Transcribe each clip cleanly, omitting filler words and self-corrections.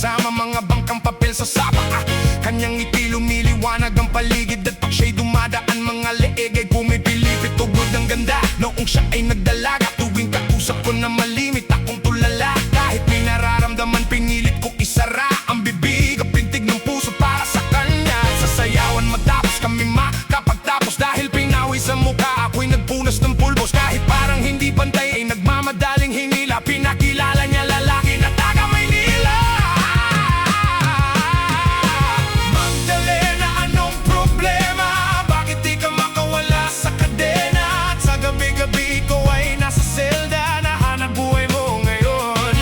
kasama mga bangkang papel sa sapa. Kanyang ngiti lumiliwanag ang paligid, at pag siya'y dumadaan mga leeg ay pumipilipit. Tugod ng ganda noong siya ay nagdalaga. Tuwing kausap ko na malimit akong tulala. Kahit may nararamdaman pinilit ko isara ang bibig, ang pintig ng puso para sa kanya. Sasayawan matapos kami makapagtapos, dahil pinawi sa mukha ako'y nagpunas ng pulbos. Kahit parang hindi pantay ay nagmamadaling hinila, pinakilala niya lalaki na taga Maynila. Magdalena, anong problema? Bakit di ka makawala sa kadena? At sa gabi-gabi ikaw ay nasa selda, nahanap buhay mo ngayon.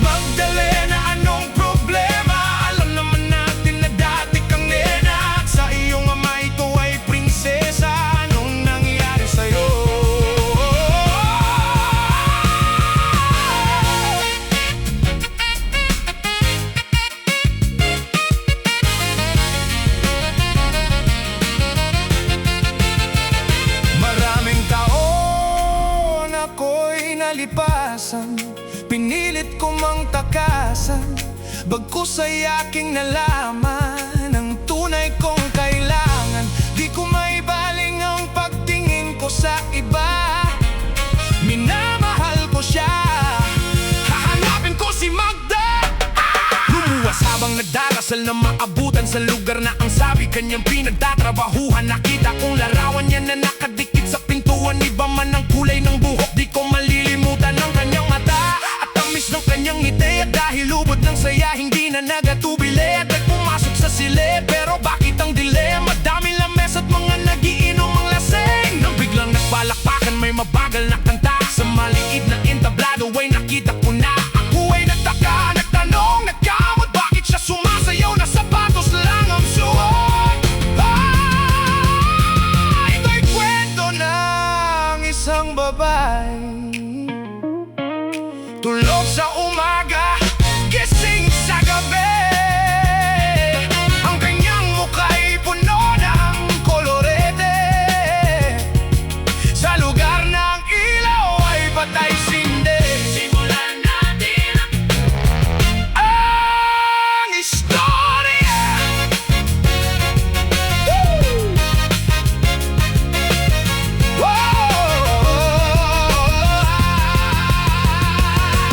Magdalena, anong problema? Alam naman natin na dati kang nena, at sa iyong ama ikaw ay prinsesa. Anong nangyari sa'yo? Maraming taon ako'y nalipasan, pinilit ko mang takasan, bagkus ay aking nalaman ang tunay kong kailangan. Di ko maibaling ang pagtingin ko sa iba, minamahal ko siya, hahanapin ko si Magda. Lumuwas habang nagdarasal na maabutan sa lugar na ang sabi kanyang pinagtatrabahuhan. Nakita kong larawan niya na nakadikit sa pintuan, iba man ang kulay ng buhok. Di ko malilimutan ang kanyang mata at tamis ng kanyang ngiti. At dahil lubod ng saya, hindi na nagatubili at pumasok sa silid. Pero bakit ang dilema? Daming lames at mga nagiinom ang lasing. Nang biglang nagpalakpakan, may mabagal na kanta sa maliit na entablado ay nakita ko na. Ako ay nagtaka, nagtanong, nagkamot, bakit siya sumasayaw na sapatos lang ang suot? Ito'y kwento ng isang babae, tulog sa umaga, gising sa gabi. Ang kanyang mukha'y puno ng kolorete, sa lugar ng ilaw ay patay sindi. Simulan natin ang istorya.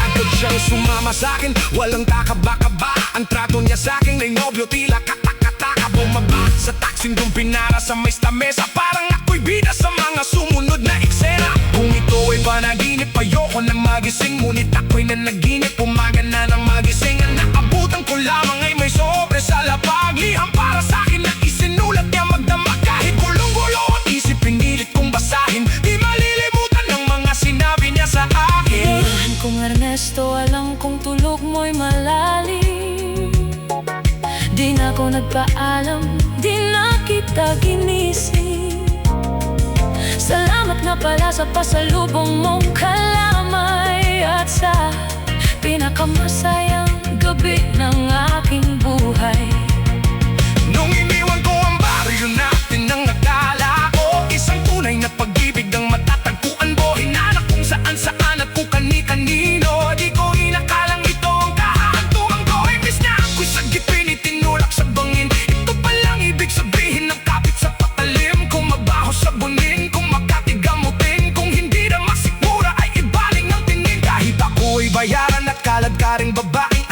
Agad siyang sumama sa'kin, walang takaba-kaba. Ang trato niya sa'kin ay nobyo, tila katak-kataka. Bumaba sa taksin doon pinara sa may lamesa, parang ako'y bida sa mga sumunod na eksena. Kung ito ay panaginip, ayoko nang magising, ngunit ako'y nanaginip, umaga na nang magising. Ang naabutan ko lamang ay may sobre sa lapag, liham para sa'kin na isinulat niya magdamag. Kahit gulong-gulo ang isip, pinilit kong basahin, di malilimutan ng mga sinabi niya sa akin. Mahal kong Ernesto, alam kong tulog mo'y malalim. Di na ako nagpaalam, di na kita ginising. Salamat nga pala sa pasalubong mong kalamay, at sa pinakamasayang gabi ng aking buhay. Nung iniwan ko ang baryo natin, ang akala ko isang tunay na pag-ibig ang matatagpuan mo. Hinahanap kung saan-saan at kung kani-kanino. Di ko inakalang ito ang kahantungan ko. Imbis na ako'y sagip pinitinulak sa bangin, ito palang ibig sabihin ng kapit sa patalim. Kung mabaho sa bunin, kung makatigamutin, kung hindi na masikmura ay ibaling ng tingin. Kahit ako'y bayaran at kaladkaring babaeng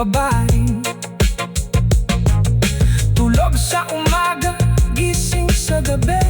babaeng tulog sa umaga, gising sa gabi.